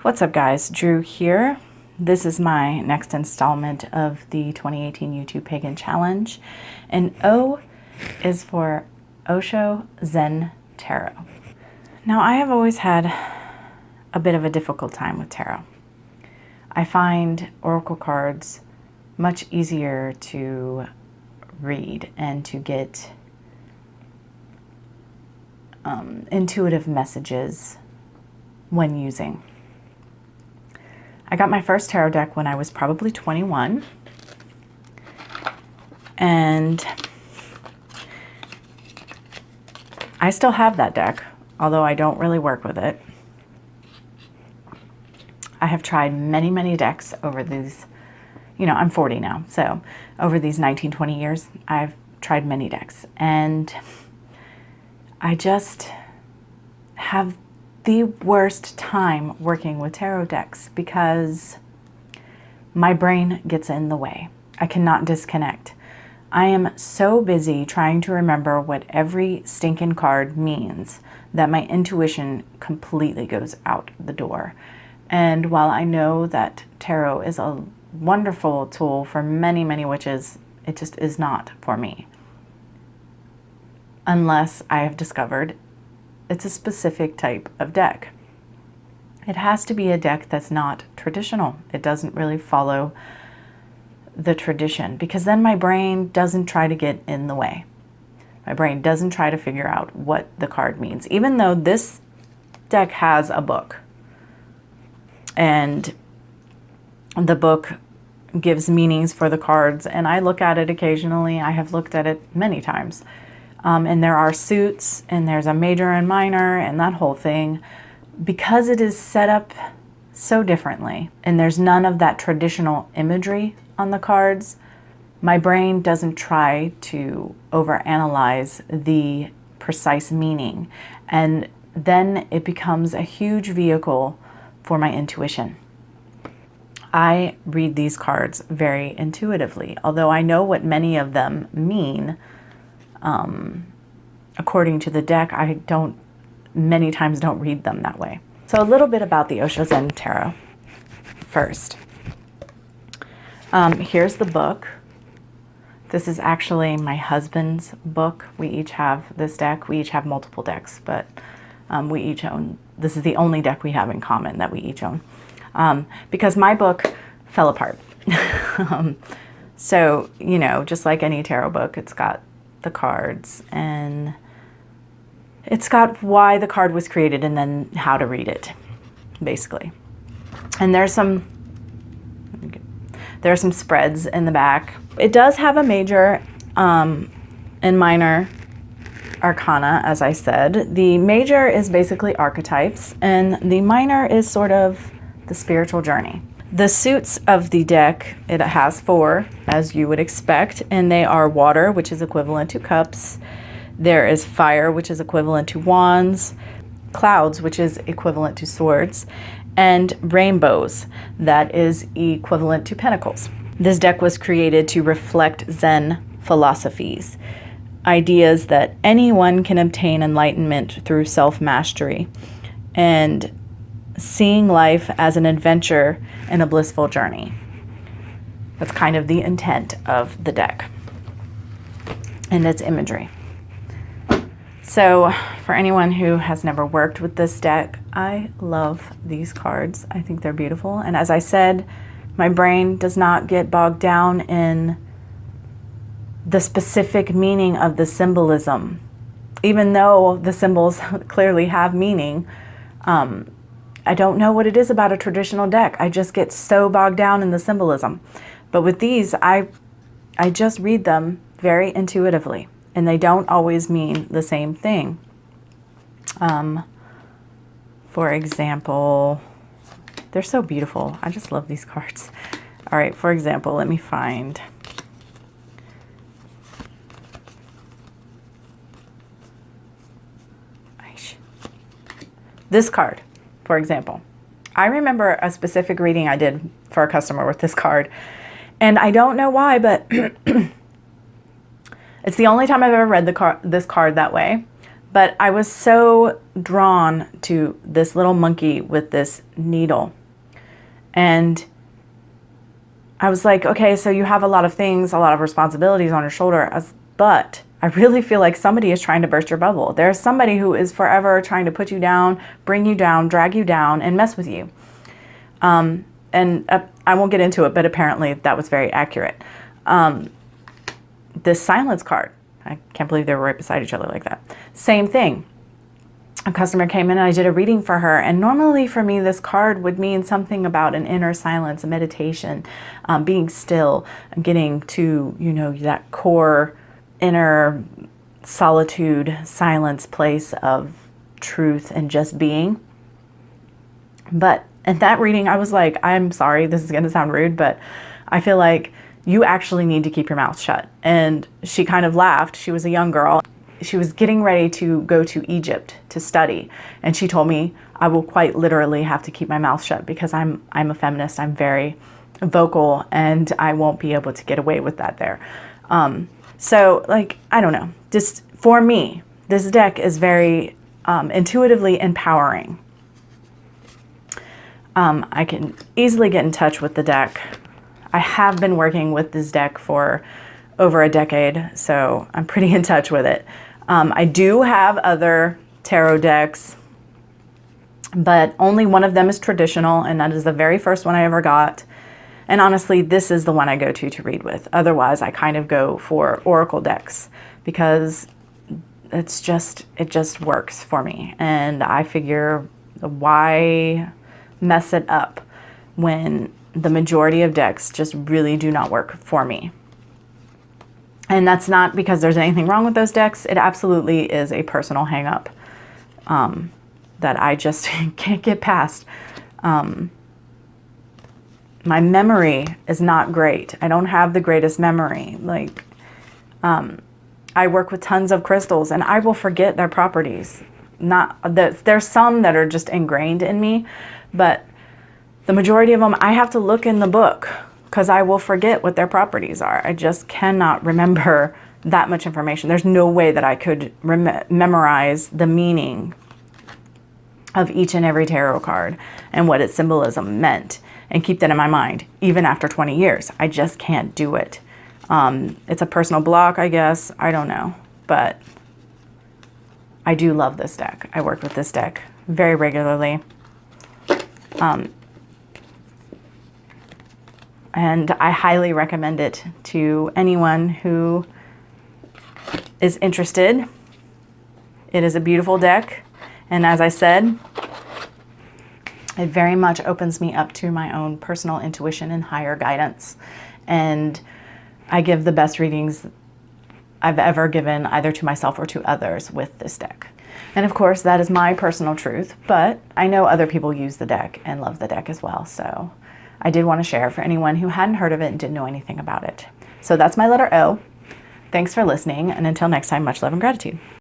What's up guys, Drew here. This is my next installment of the 2018 YouTube Pagan Challenge, and O is for Osho Zen Tarot. Now I have always had a bit of a difficult time with tarot. I find oracle cards much easier to read and to get intuitive messages when using. I got my first tarot deck when I was probably 21, and I still have that deck, although I don't really work with it. I have tried many decks over these, I'm 40 now, so over these 19, 20 years, I've tried many decks, and I just have the worst time working with tarot decks because my brain gets in the way. I cannot disconnect. I am so busy trying to remember what every stinking card means that my intuition completely goes out the door. And while I know that tarot is a wonderful tool for many witches, it just is not for me. Unless I have discovered it's a specific type of deck. It has to be a deck that's not traditional. It doesn't really follow the tradition, because then my brain doesn't try to get in the way. My brain doesn't try to figure out what the card means, even though this deck has a book. And the book gives meanings for the cards, and I look at it occasionally. I have looked at it many times. And there are suits, and there's a major and minor, and that whole thing. Because it is set up so differently, and there's none of that traditional imagery on the cards, my brain doesn't try to overanalyze the precise meaning. And then it becomes a huge vehicle for my intuition. I read these cards very intuitively, although I know what many of them mean. According to the deck, I many times don't read them that way. So a little bit about the Osho Zen Tarot first. Here's the book. This is actually my husband's book. We each have this deck. We each have multiple decks, but we each own, this is the only deck we have in common that we each own. Because my book fell apart. So, just like any tarot book, it's got the cards, and it's got why the card was created and then how to read it, basically. And there are some spreads in the back. It does have a major and minor arcana, as I said. The major is basically archetypes, and the minor is sort of the spiritual journey. The suits of the deck, it has 4, as you would expect, and they are water, which is equivalent to cups. There is fire, which is equivalent to wands, clouds, which is equivalent to swords, and rainbows, that is equivalent to pentacles. This deck was created to reflect Zen philosophies, ideas that anyone can obtain enlightenment through self-mastery, and seeing life as an adventure and a blissful journey. That's kind of the intent of the deck and its imagery. So for anyone who has never worked with this deck, I love these cards. I think they're beautiful. And as I said, my brain does not get bogged down in the specific meaning of the symbolism. Even though the symbols clearly have meaning, I don't know what it is about a traditional deck. I just get so bogged down in the symbolism. But with these, I just read them very intuitively, and they don't always mean the same thing. For example, they're so beautiful. I just love these cards. All right, for example, let me find. This card. For example, I remember a specific reading I did for a customer with this card, and I don't know why, but it's the only time I've ever read this card that way. But I was so drawn to this little monkey with this needle. And I was like, okay, so you have a lot of things, a lot of responsibilities on your shoulder, but I really feel like somebody is trying to burst your bubble. There's somebody who is forever trying to put you down, bring you down, drag you down, and mess with you. I won't get into it, but apparently that was very accurate. This silence card, I can't believe they were right beside each other like that. Same thing. A customer came in and I did a reading for her. And normally for me, this card would mean something about an inner silence, a meditation, being still, getting to, you know, that core inner solitude, silence place of truth and just being. But in that reading, I was like, I'm sorry, this is going to sound rude, but I feel like you actually need to keep your mouth shut. And she kind of laughed. She was a young girl. She was getting ready to go to Egypt to study. And she told me, I will quite literally have to keep my mouth shut because I'm a feminist. I'm very vocal and I won't be able to get away with that there. So like, I don't know, just for me, this deck is very intuitively empowering. I can easily get in touch with the deck. I have been working with this deck for over a decade, so I'm pretty in touch with it. I do have other tarot decks, but only one of them is traditional, and that is the very first one I ever got. And honestly, this is the one I go to read with. Otherwise, I kind of go for oracle decks because it just works for me. And I figure, why mess it up when the majority of decks just really do not work for me? And that's not because there's anything wrong with those decks. It absolutely is a personal hang up that I just can't get past. My memory is not great. I don't have the greatest memory. Like, I work with tons of crystals and I will forget their properties. There's some that are just ingrained in me, but the majority of them, I have to look in the book because I will forget what their properties are. I just cannot remember that much information. There's no way that I could memorize the meaning of each and every tarot card and what its symbolism meant and keep that in my mind, even after 20 years. I just can't do it. It's a personal block, I guess. I don't know, but I do love this deck. I work with this deck very regularly. And I highly recommend it to anyone who is interested. It is a beautiful deck. And as I said, it very much opens me up to my own personal intuition and higher guidance. And I give the best readings I've ever given either to myself or to others with this deck. And of course, that is my personal truth, but I know other people use the deck and love the deck as well. So I did want to share for anyone who hadn't heard of it and didn't know anything about it. So that's my letter O. Thanks for listening. And until next time, much love and gratitude.